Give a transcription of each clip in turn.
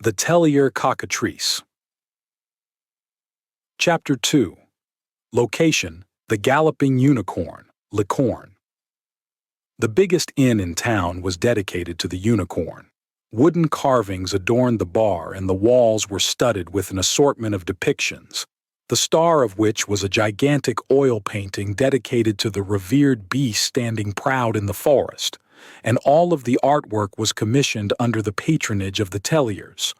The Tellier Cockatrice. Chapter 2. Location: The Galloping Unicorn, Licorne. The biggest inn in town was dedicated to the unicorn. Wooden carvings adorned the bar and the walls were studded with an assortment of depictions, the star of which was a gigantic oil painting dedicated to the revered beast standing proud in the forest, and all of the artwork was commissioned under the patronage of the Telliers.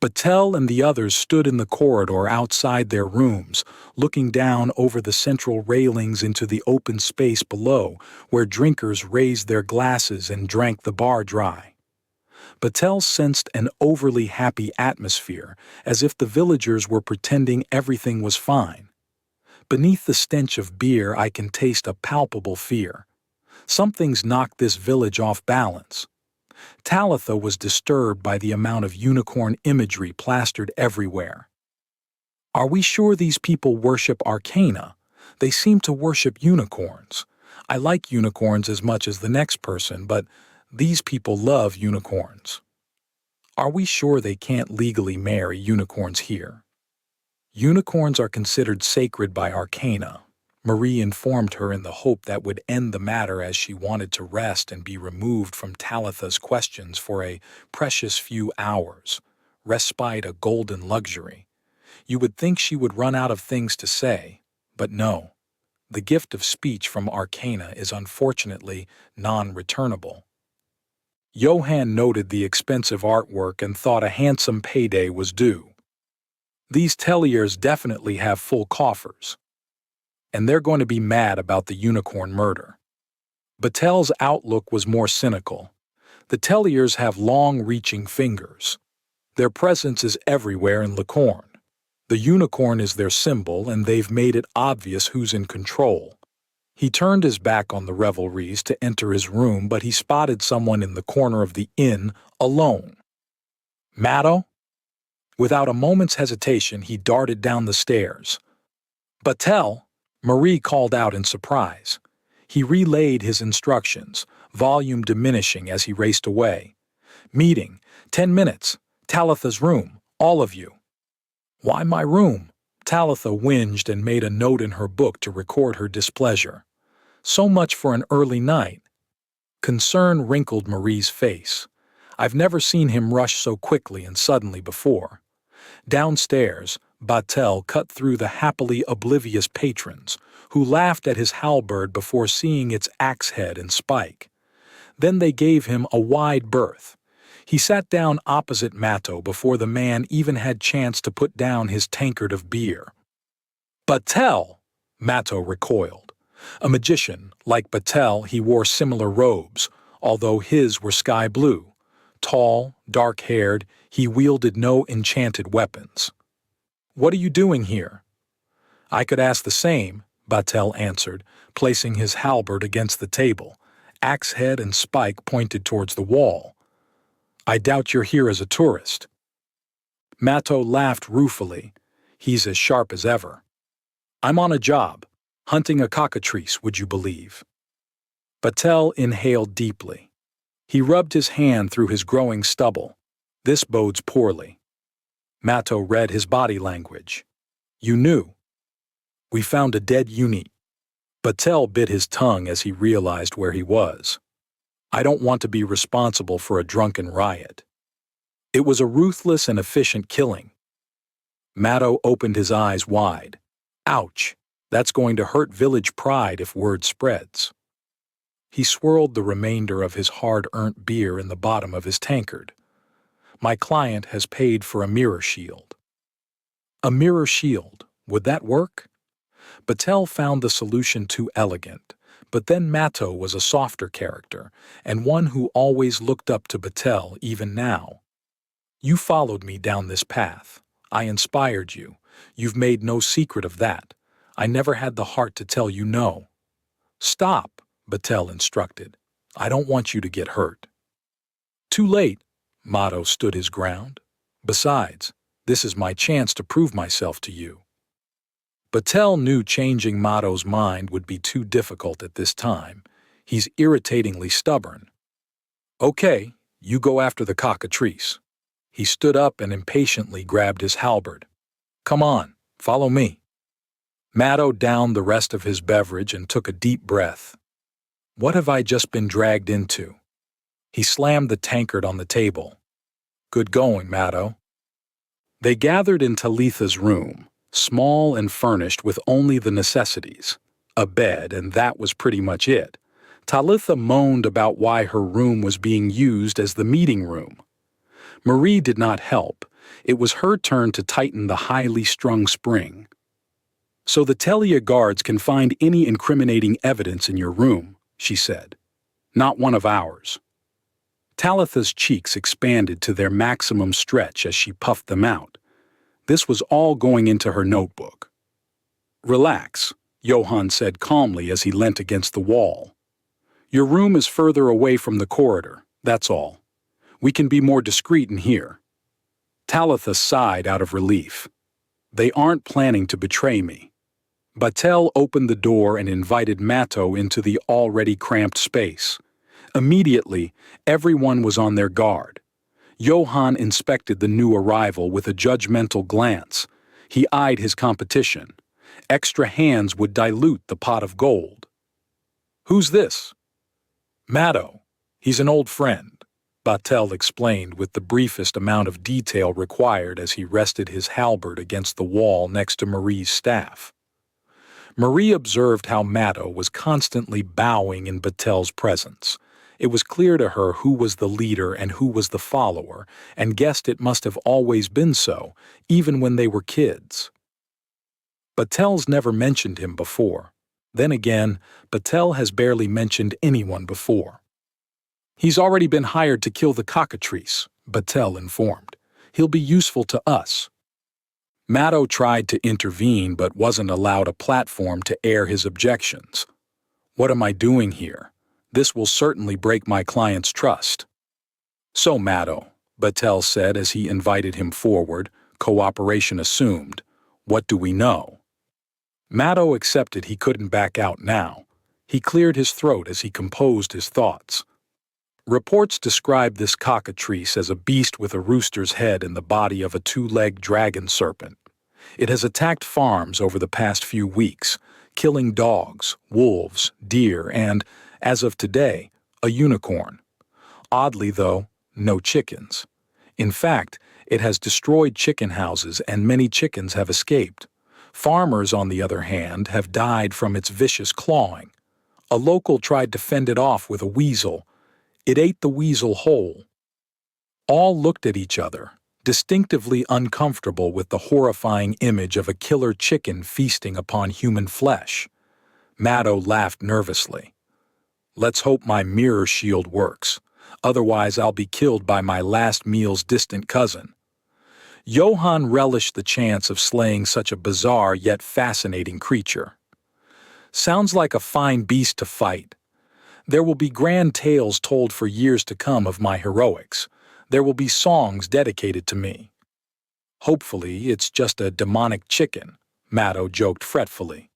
Battelle and the others stood in the corridor outside their rooms, looking down over the central railings into the open space below, where drinkers raised their glasses and drank the bar dry. Battelle sensed an overly happy atmosphere, as if the villagers were pretending everything was fine. Beneath the stench of beer, I can taste a palpable fear. Something's knocked this village off balance. Talitha was disturbed by the amount of unicorn imagery plastered everywhere. Are we sure these people worship Arcana? They seem to worship unicorns. I like unicorns as much as the next person, but these people love unicorns. Are we sure they can't legally marry unicorns here? Unicorns are considered sacred by Arcana. Marie informed her in the hope that would end the matter, as she wanted to rest and be removed from Talitha's questions for a precious few hours. Respite, a golden luxury. You would think she would run out of things to say, but no. The gift of speech from Arcana is unfortunately non-returnable. Johann noted the expensive artwork and thought a handsome payday was due. These Telliers definitely have full coffers, and they're going to be mad about the unicorn murder. Battelle's outlook was more cynical. The Telliers have long-reaching fingers. Their presence is everywhere in Licorne. The unicorn is their symbol, and they've made it obvious who's in control. He turned his back on the revelries to enter his room, but he spotted someone in the corner of the inn, alone. Matto? Without a moment's hesitation, he darted down the stairs. Battelle! Marie called out in surprise. He relayed his instructions, volume diminishing as he raced away. Meeting, 10 minutes, Talitha's room, all of you. Why my room? Talitha whinged and made a note in her book to record her displeasure. So much for an early night. Concern wrinkled Marie's face. I've never seen him rush so quickly and suddenly before. Downstairs, Battelle cut through the happily oblivious patrons, who laughed at his halberd before seeing its axe head and spike. Then they gave him a wide berth. He sat down opposite Matto before the man even had chance to put down his tankard of beer. Battelle! Matto recoiled. A magician, like Battelle, he wore similar robes, although his were sky blue. Tall, dark-haired, he wielded no enchanted weapons. What are you doing here? I could ask the same, Battelle answered, placing his halberd against the table. Axe head and spike pointed towards the wall. I doubt you're here as a tourist. Matto laughed ruefully. He's as sharp as ever. I'm on a job, hunting a cockatrice, would you believe? Battelle inhaled deeply. He rubbed his hand through his growing stubble. This bodes poorly. Matto read his body language. You knew. We found a dead uni. Battelle bit his tongue as he realized where he was. I don't want to be responsible for a drunken riot. It was a ruthless and efficient killing. Matto opened his eyes wide. Ouch, that's going to hurt village pride if word spreads. He swirled the remainder of his hard-earned beer in the bottom of his tankard. My client has paid for a mirror shield. A mirror shield, would that work? Battelle found the solution too elegant, but then Matto was a softer character, and one who always looked up to Battelle even now. You followed me down this path. I inspired you. You've made no secret of that. I never had the heart to tell you no. Stop, Battelle instructed. I don't want you to get hurt. Too late. Matto stood his ground. Besides, this is my chance to prove myself to you. Battelle knew changing Matto's mind would be too difficult at this time. He's irritatingly stubborn. Okay, you go after the cockatrice. He stood up and impatiently grabbed his halberd. "Come on, follow me." Matto downed the rest of his beverage and took a deep breath. What have I just been dragged into? He slammed the tankard on the table. Good going, Matto. They gathered in Talitha's room, small and furnished with only the necessities. A bed, and that was pretty much it. Talitha moaned about why her room was being used as the meeting room. Marie did not help. It was her turn to tighten the highly strung spring. "So the Tellier guards can find any incriminating evidence in your room," she said. "Not one of ours." Talitha's cheeks expanded to their maximum stretch as she puffed them out. This was all going into her notebook. "Relax," Johann said calmly as he leant against the wall. "Your room is further away from the corridor, that's all. We can be more discreet in here." Talitha sighed out of relief. "They aren't planning to betray me." Batel opened the door and invited Matto into the already cramped space. Immediately, everyone was on their guard. Johann inspected the new arrival with a judgmental glance. He eyed his competition. Extra hands would dilute the pot of gold. "Who's this?" "Matto. He's an old friend," Batel explained with the briefest amount of detail required as he rested his halberd against the wall next to Marie's staff. Marie observed how Matto was constantly bowing in Batel's presence. It was clear to her who was the leader and who was the follower, and guessed it must have always been so, even when they were kids. Batel's never mentioned him before. Then again, Batel has barely mentioned anyone before. "He's already been hired to kill the cockatrice," Batel informed. "He'll be useful to us." Matto tried to intervene but wasn't allowed a platform to air his objections. "What am I doing here? This will certainly break my client's trust." "So, Matto," Batel said as he invited him forward, cooperation assumed, "what do we know?" Matto accepted he couldn't back out now. He cleared his throat as he composed his thoughts. "Reports describe this cockatrice as a beast with a rooster's head and the body of a two-legged dragon serpent. It has attacked farms over the past few weeks, killing dogs, wolves, deer, and, as of today, a unicorn. Oddly, though, no chickens. In fact, it has destroyed chicken houses and many chickens have escaped. Farmers, on the other hand, have died from its vicious clawing. A local tried to fend it off with a weasel. It ate the weasel whole." All looked at each other, distinctively uncomfortable with the horrifying image of a killer chicken feasting upon human flesh. Matto laughed nervously. "Let's hope my mirror shield works. Otherwise I'll be killed by my last meal's distant cousin." Johann relished the chance of slaying such a bizarre yet fascinating creature. "Sounds like a fine beast to fight. There will be grand tales told for years to come of my heroics. There will be songs dedicated to me." "Hopefully it's just a demonic chicken," Matto joked fretfully.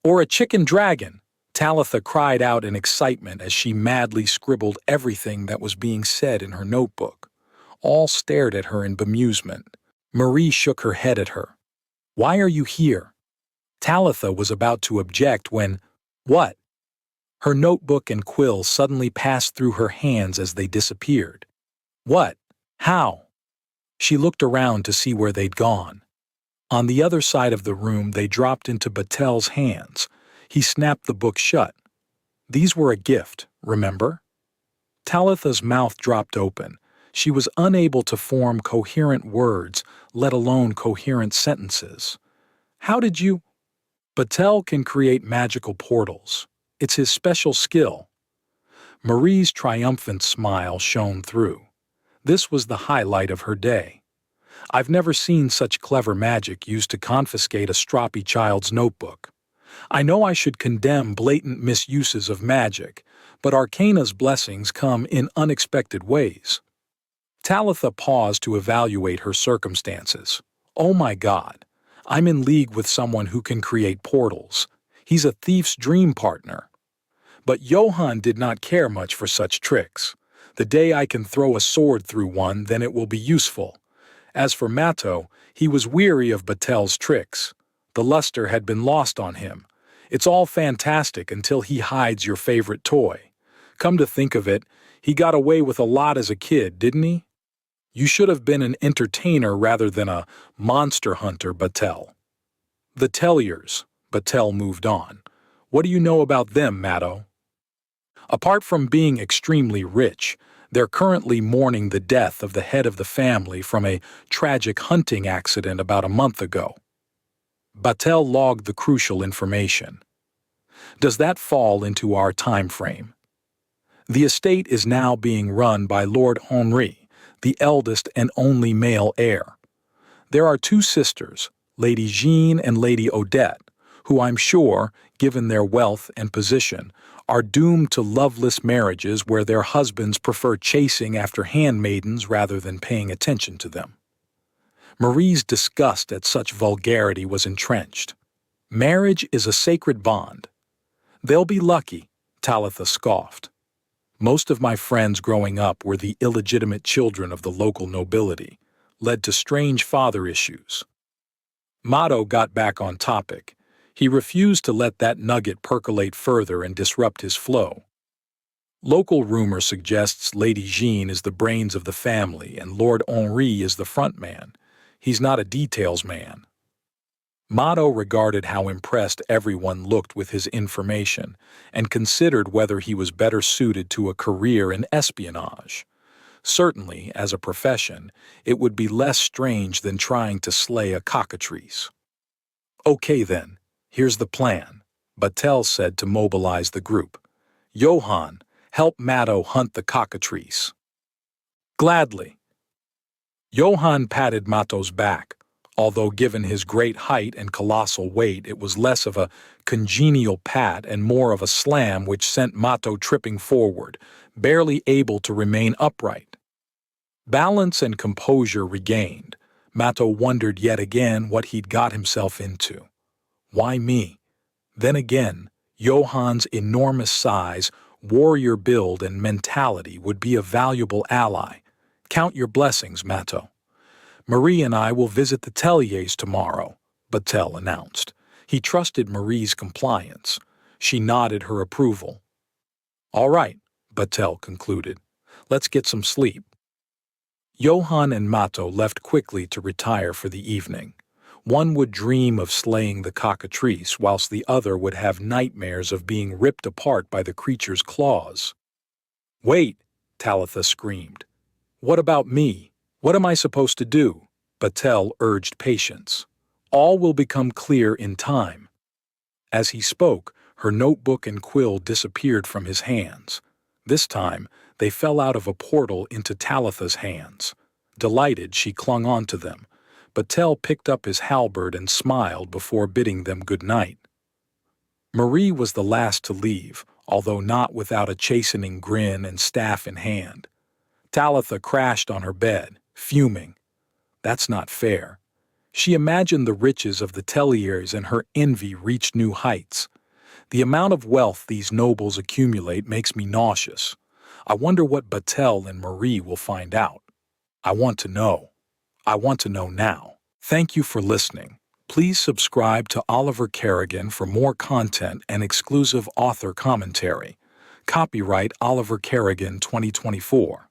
"Or a chicken dragon," Talitha cried out in excitement as she madly scribbled everything that was being said in her notebook. All stared at her in bemusement. Marie shook her head at her. "Why are you here?" Talitha was about to object when, "What?" Her notebook and quill suddenly passed through her hands as they disappeared. "What? How?" She looked around to see where they'd gone. On the other side of the room they dropped into Batel's hands. He snapped the book shut. "These were a gift, remember?" Talitha's mouth dropped open. She was unable to form coherent words, let alone coherent sentences. "How did you—" "Batel can create magical portals. It's his special skill." Marie's triumphant smile shone through. This was the highlight of her day. "I've never seen such clever magic used to confiscate a stroppy child's notebook. I know I should condemn blatant misuses of magic, but Arcana's blessings come in unexpected ways." Talitha paused to evaluate her circumstances. "Oh my God, I'm in league with someone who can create portals. He's a thief's dream partner." But Johann did not care much for such tricks. The day I can throw a sword through one, then it will be useful. As for Matto, he was weary of Batel's tricks. The luster had been lost on him. It's all fantastic until he hides your favorite toy. Come to think of it, he got away with a lot as a kid, didn't he? You should have been an entertainer rather than a monster hunter, Batel. The Telliers, Batel moved on. What do you know about them, Matto? Apart from being extremely rich, they're currently mourning the death of the head of the family from a tragic hunting accident about a month ago. Batel logged the crucial information. Does that fall into our time frame? The estate is now being run by Lord Henri, the eldest and only male heir. There are two sisters, Lady Jean and Lady Odette, who I'm sure, given their wealth and position, are doomed to loveless marriages where their husbands prefer chasing after handmaidens rather than paying attention to them. Marie's disgust at such vulgarity was entrenched. Marriage is a sacred bond. They'll be lucky, Talitha scoffed. Most of my friends growing up were the illegitimate children of the local nobility, led to strange father issues. Matto got back on topic. He refused to let that nugget percolate further and disrupt his flow. Local rumor suggests Lady Jean is the brains of the family and Lord Henri is the front man. He's not a details man. Matto regarded how impressed everyone looked with his information and considered whether he was better suited to a career in espionage. Certainly, as a profession, it would be less strange than trying to slay a cockatrice. Okay then, here's the plan, Batel said to mobilize the group. Johann, help Matto hunt the cockatrice. Gladly. Johann patted Matto's back, although given his great height and colossal weight it was less of a congenial pat and more of a slam which sent Matto tripping forward, barely able to remain upright. Balance and composure regained, Matto wondered yet again what he'd got himself into. Why me? Then again, Johann's enormous size, warrior build, and mentality would be a valuable ally. Count your blessings, Matto. Marie and I will visit the Telliers tomorrow, Batel announced. He trusted Marie's compliance. She nodded her approval. All right, Batel concluded. Let's get some sleep. Johann and Matto left quickly to retire for the evening. One would dream of slaying the cockatrice, whilst the other would have nightmares of being ripped apart by the creature's claws. Wait, Talitha screamed. What about me? What am I supposed to do? Batel urged patience. All will become clear in time. As he spoke, her notebook and quill disappeared from his hands. This time, they fell out of a portal into Talitha's hands. Delighted, she clung on to them. Batel picked up his halberd and smiled before bidding them good night. Marie was the last to leave, although not without a chastening grin and staff in hand. Talitha crashed on her bed, fuming. That's not fair. She imagined the riches of the Telliers and her envy reached new heights. The amount of wealth these nobles accumulate makes me nauseous. I wonder what Batel and Marie will find out. I want to know. I want to know now. Thank you for listening. Please subscribe to Oliver Kerrigan for more content and exclusive author commentary. Copyright Oliver Kerrigan 2024.